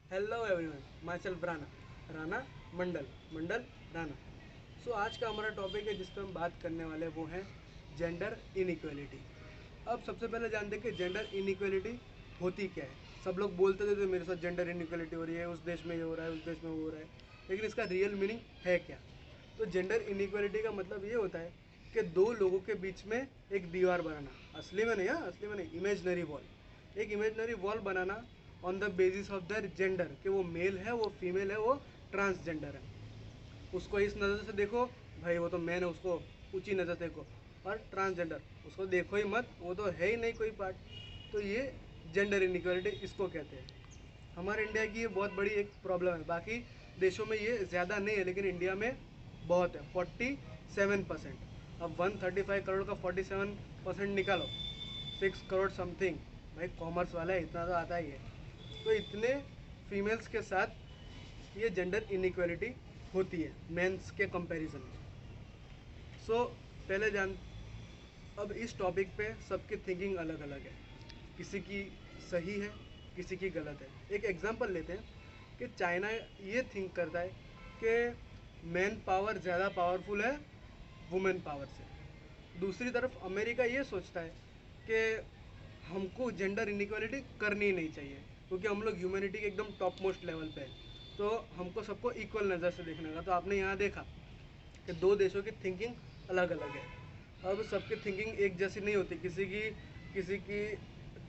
Hello everyone, myself Rana, Rana Mandal, Mandal Rana. आज का हमारा टॉपिक है जिस पर हम बात करने वाले हैं वो है जेंडर इनइक्वालिटी। अब सबसे पहले जानते हैं कि जेंडर इनइक्वालिटी होती क्या है। सब लोग बोलते थे तो मेरे साथ जेंडर इनइक्वालिटी हो रही है, उस देश में ये हो रहा है, उस देश में वो हो रहा है, लेकिन इसका रियल मीनिंग है क्या? तो जेंडर इनइक्वालिटी का मतलब ये होता है कि दो लोगों के बीच में एक दीवार बनाना, असली में नहीं, हाँ असली में नहीं, इमेजनरी वॉल, एक imaginary wall banana on the basis of their gender, कि वो मेल है, वो फीमेल है, वो ट्रांसजेंडर है। उसको इस नज़र से देखो, भाई वो तो मैन है, उसको ऊंची नज़र से देखो। और ट्रांसजेंडर उसको देखो ही मत, वो तो है ही नहीं कोई पार्ट। तो ये जेंडर इनइक्वालिटी इसको कहते हैं। हमारे इंडिया की ये बहुत बड़ी एक प्रॉब्लम है। बाकी देशों में ये ज़्यादा नहीं है, लेकिन इंडिया में बहुत है, 47%। अब 135 करोड़ का 47% निकालो, 6 करोड़ समथिंग। भाई कॉमर्स वाला है, इतना तो आता ही है। तो इतने फीमेल्स के साथ ये जेंडर इनइक्वालिटी होती है मेंस के कंपैरिजन में। पहले जान, अब इस टॉपिक पे सबकी थिंकिंग अलग अलग है, किसी की सही है, किसी की गलत है। एक एग्जांपल लेते हैं कि चाइना ये थिंक करता है कि मैन पावर ज़्यादा पावरफुल है वुमेन पावर से। दूसरी तरफ अमेरिका ये सोचता है कि हमको जेंडर इनइक्वालिटी करनी ही नहीं चाहिए, क्योंकि हम लोग ह्यूमैनिटी के एकदम टॉप मोस्ट लेवल पे है, तो हमको सबको इक्वल नज़र से देखने का। तो आपने यहाँ देखा कि दो देशों की थिंकिंग अलग अलग है। अब सबकी थिंकिंग एक जैसी नहीं होती, किसी की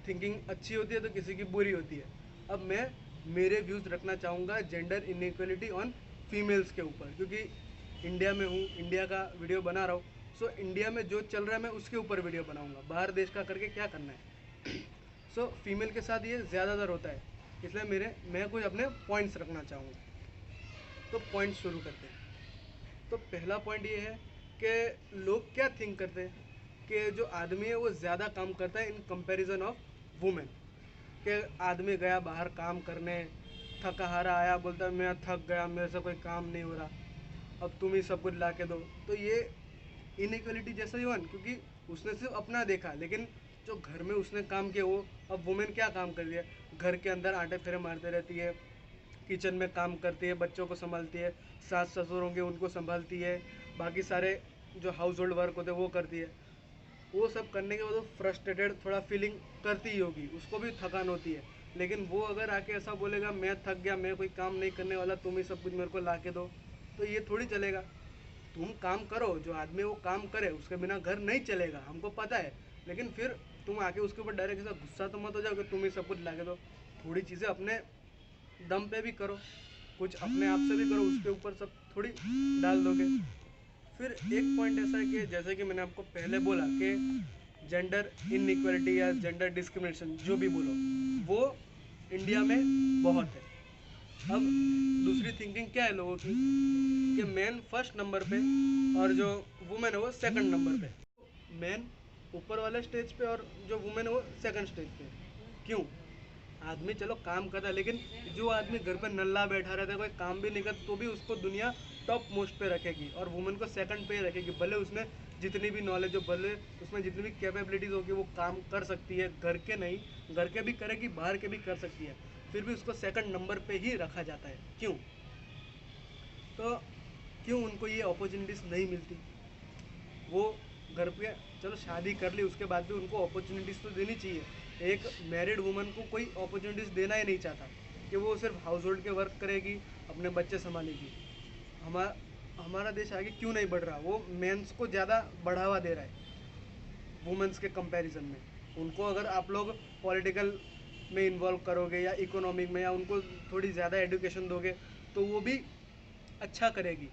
थिंकिंग अच्छी होती है तो किसी की बुरी होती है। अब मैं मेरे व्यूज़ रखना चाहूँगा जेंडर इनइक्वालिटी ऑन फीमेल्स के ऊपर, क्योंकि इंडिया में हूँ, इंडिया का वीडियो बना रहा हूँ। इंडिया में जो चल रहा है मैं उसके ऊपर वीडियो बनाऊँगा, बाहर देश का करके क्या करना है। फीमेल के साथ ये ज़्यादातर होता है, इसलिए मैं कुछ अपने पॉइंट्स रखना चाहूँगा। तो पॉइंट शुरू करते हैं। तो पहला पॉइंट ये है कि लोग क्या थिंक करते हैं कि जो आदमी है वो ज़्यादा काम करता है इन कंपैरिजन ऑफ वुमेन। कि आदमी गया बाहर काम करने, थका हारा आया, बोलता है मैं थक गया, मेरे से कोई काम नहीं हो रहा, अब तुम ही सब कुछ ला के दो। तो ये इनइक्वलिटी जैसा ही हुआ ना, क्योंकि उसने सिर्फ अपना देखा, लेकिन जो घर में उसने काम किया वो, अब वुमेन क्या काम कर रही है, घर के अंदर आटे फेरे मारते रहती है, किचन में काम करती है, बच्चों को संभालती है, सास ससुर होंगे उनको संभालती है, बाकी सारे जो हाउस होल्ड वर्क होते हैं वो करती है। वो सब करने के बाद वो फ्रस्ट्रेटेड थोड़ा फीलिंग करती ही होगी, उसको भी थकान होती है। लेकिन वो अगर आके ऐसा बोलेगा मैं थक गया, मैं कोई काम नहीं करने वाला, तुम ही सब कुछ मेरे को ला के दो, तो ये थोड़ी चलेगा। तुम काम करो, जो आदमी वो काम करे, उसके बिना घर नहीं चलेगा, हमको पता है। लेकिन फिर तुम आके उसके ऊपर डायरेक्ट ऐसा गुस्सा तो मत हो जाओ कि तुम ही सब कुछ ला के दो। थोड़ी चीज़ें अपने दम पे भी करो, कुछ अपने आप से भी करो, उसके ऊपर सब थोड़ी डाल दोगे। फिर एक पॉइंट ऐसा है कि जैसे कि मैंने आपको पहले बोला कि जेंडर इनइक्वालिटी या जेंडर डिस्क्रिमिनेशन जो भी बोलो, वो इंडिया में बहुत है। अब दूसरी थिंकिंग क्या है लोगों की कि मैन फर्स्ट नंबर पे और जो वुमेन है वो सेकंड नंबर पे। मैन ऊपर वाले स्टेज पे और जो वुमेन है वो सेकंड स्टेज पे। क्यों? आदमी चलो काम करता है, लेकिन जो आदमी घर पर नल्ला बैठा रहता है, कोई काम भी नहीं करता, तो भी उसको दुनिया टॉप मोस्ट पे रखेगी और वुमेन को सेकंड पे रखेगी। भले उसमें जितनी भी नॉलेज हो, भले उसमें जितनी भी कैपेबिलिटीज़ होगी, वो काम कर सकती है, घर के नहीं, घर के भी करेगी, बाहर के भी कर सकती है, फिर भी उसको सेकंड नंबर पे ही रखा जाता है। क्यों? तो क्यों उनको ये अपॉर्चुनिटीज़ नहीं मिलती? वो घर पे चलो शादी कर ली, उसके बाद भी उनको अपॉर्चुनिटीज़ तो देनी चाहिए। एक मैरिड वुमन को कोई अपॉर्चुनिटीज़ देना ही नहीं चाहता कि वो सिर्फ हाउस होल्ड के वर्क करेगी, अपने बच्चे संभालेगी। हमारा हमारा देश आगे क्यों नहीं बढ़ रहा? वो मेंस को ज़्यादा बढ़ावा दे रहा है वुमेंस के कंपैरिजन में। उनको अगर आप लोग पॉलिटिकल में इन्वॉल्व करोगे या इकोनॉमिक में, या उनको थोड़ी ज़्यादा एजुकेशन दोगे, तो वो भी अच्छा करेगी।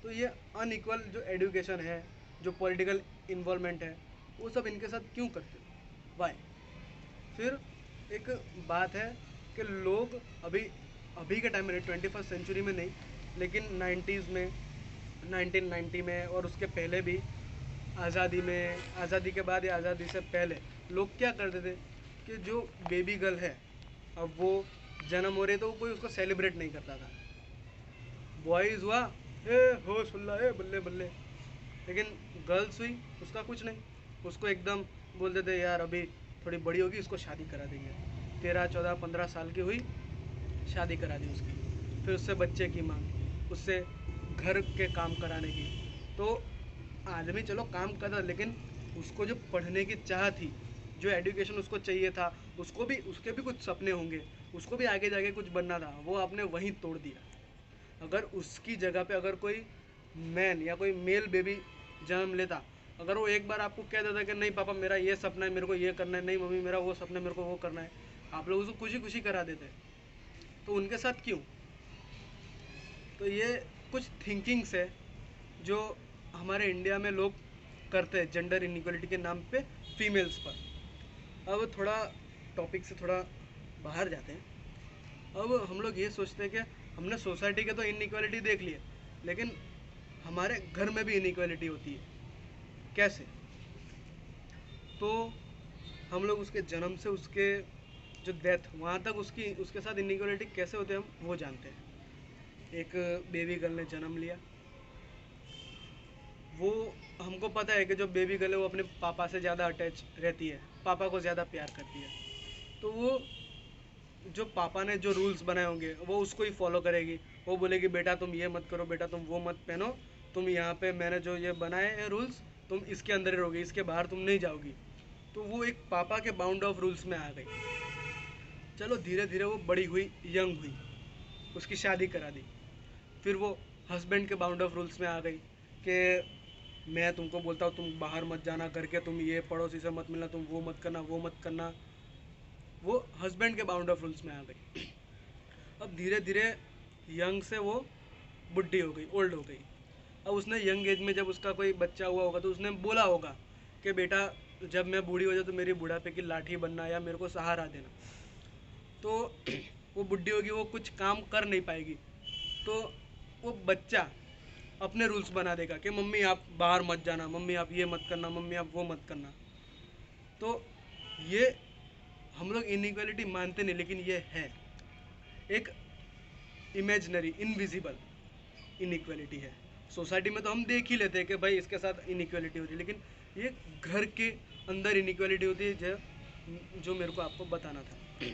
तो ये अनइक्वल जो एजुकेशन है, जो पॉलिटिकल इन्वॉल्वमेंट है, वो सब इनके साथ क्यों करते हो? वाई? फिर एक बात है कि लोग अभी अभी के टाइम में, 21st सेंचुरी में नहीं, लेकिन 90s में, 1990 में और उसके पहले भी, आज़ादी में, आज़ादी के बाद या आज़ादी से पहले, लोग क्या करते थे कि जो बेबी गर्ल है, अब वो जन्म हो रही तो कोई उसको सेलिब्रेट नहीं करता था। बॉयज़ हुआ, ए हो सुल्ला, ए बल्ले बल्ले, लेकिन गर्ल्स हुई उसका कुछ नहीं, उसको एकदम बोल देते यार अभी थोड़ी बड़ी होगी, इसको शादी करा देंगे। 13 14 15 साल की हुई, शादी करा दी उसकी, फिर उससे बच्चे की मांग, उससे घर के काम कराने की। तो आदमी चलो काम कर रहा, लेकिन उसको जो पढ़ने की चाह थी, जो एजुकेशन उसको चाहिए था, उसके भी कुछ सपने होंगे, उसको भी आगे जाके कुछ बनना था, वो आपने वहीं तोड़ दिया। अगर उसकी जगह पे अगर कोई मैन या कोई मेल बेबी जन्म लेता, अगर वो एक बार आपको कह देता कि नहीं पापा मेरा ये सपना है, मेरे को ये करना है, नहीं मम्मी मेरा वो सपना है, मेरे को वो करना है, आप लोग उसको खुशी खुशी करा देते। तो उनके साथ क्यों? तो ये कुछ थिंकिंग्स है जो हमारे इंडिया में लोग करते हैं जेंडर इनइक्वालिटी के नाम पे फीमेल्स पर। अब थोड़ा टॉपिक से थोड़ा बाहर जाते हैं। अब हम लोग ये सोचते हैं कि हमने सोसाइटी के तो इनइक्वालिटी देख लिए, लेकिन हमारे घर में भी इनइक्वालिटी होती है। कैसे? तो हम लोग उसके जन्म से उसके जो डेथ वहाँ तक उसके साथ इनइक्वालिटी कैसे होते हैं हम वो जानते हैं। एक बेबी गर्ल ने जन्म लिया, वो हमको पता है कि जो बेबी गर्ल है वो अपने पापा से ज़्यादा अटैच रहती है, पापा को ज़्यादा प्यार करती है। तो वो जो पापा ने जो रूल्स बनाए होंगे वो उसको ही फॉलो करेगी। वो बोलेगी बेटा तुम ये मत करो, बेटा तुम वो मत पहनो, तुम यहाँ पे मैंने जो ये बनाए हैं रूल्स तुम इसके अंदर ही रहोगी, इसके बाहर तुम नहीं जाओगी। तो वो एक पापा के बाउंड ऑफ रूल्स में आ गई। चलो धीरे धीरे वो बड़ी हुई, यंग हुई, उसकी शादी करा दी। फिर वो हस्बैंड के बाउंड ऑफ रूल्स में आ गई कि मैं तुमको बोलता हूँ तुम बाहर मत जाना करके, तुम ये पड़ोसी से मत मिलना, तुम वो मत करना, वो मत करना। वो हस्बैंड के बाउंड ऑफ रूल्स में आ गई। अब धीरे धीरे यंग से वो बुढ़ी हो गई, ओल्ड हो गई। अब उसने यंग एज में जब उसका कोई बच्चा हुआ होगा तो उसने बोला होगा कि बेटा जब मैं बूढ़ी हो जाऊँ तो मेरी बुढ़ापे की लाठी बनना या मेरे को सहारा देना। तो वो बुढ़ी होगी, वो कुछ काम कर नहीं पाएगी, तो वो बच्चा अपने रूल्स बना देगा कि मम्मी आप बाहर मत जाना, मम्मी आप ये मत करना, मम्मी आप वो मत करना। तो ये हम लोग इनइक्वालिटी मानते नहीं, लेकिन ये है एक इमेजिनरी इनविजिबल इनइक्वालिटी है। सोसाइटी में तो हम देख ही लेते हैं कि भाई इसके साथ इनइक्वालिटी होती है, लेकिन ये घर के अंदर इनइक्वालिटी होती है जो मेरे को आपको बताना था।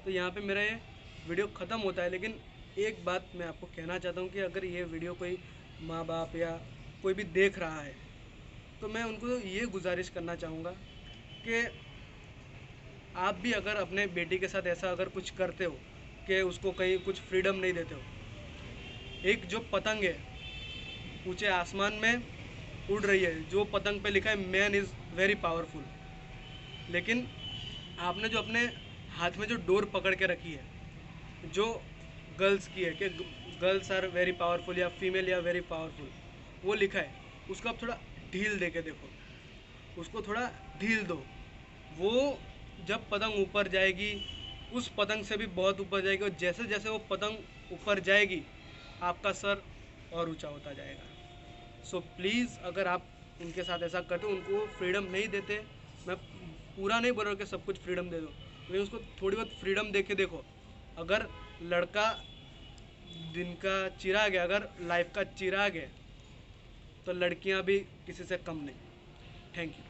तो यहाँ पे मेरा ये वीडियो ख़त्म होता है, लेकिन एक बात मैं आपको कहना चाहता हूँ कि अगर ये वीडियो कोई माँ बाप या कोई भी देख रहा है तो मैं उनको ये गुजारिश करना चाहूँगा कि आप भी अगर अपने बेटी के साथ ऐसा अगर कुछ करते हो कि उसको कहीं कुछ फ्रीडम नहीं देते हो, एक जो पतंग है ऊंचे आसमान में उड़ रही है, जो पतंग पे लिखा है मैन इज़ वेरी पावरफुल, लेकिन आपने जो अपने हाथ में जो डोर पकड़ के रखी है जो गर्ल्स की है कि गर्ल्स आर वेरी पावरफुल या फीमेल या वेरी पावरफुल, वो लिखा है, उसको आप थोड़ा ढील दे के देखो, उसको थोड़ा ढील दो। वो जब पतंग ऊपर जाएगी उस पतंग से भी बहुत ऊपर जाएगी, और जैसे जैसे वो पतंग ऊपर जाएगी आपका सर और ऊंचा होता जाएगा। सो प्लीज़ अगर आप उनके साथ ऐसा करते हो, उनको फ्रीडम नहीं देते, मैं पूरा नहीं बोल रहा कि सब कुछ फ्रीडम दे दो, लेकिन उसको थोड़ी बहुत फ्रीडम दे के देखो। अगर लड़का दिन का चिराग है, अगर लाइफ का चिराग है, तो लड़कियां भी किसी से कम नहीं। Thank you.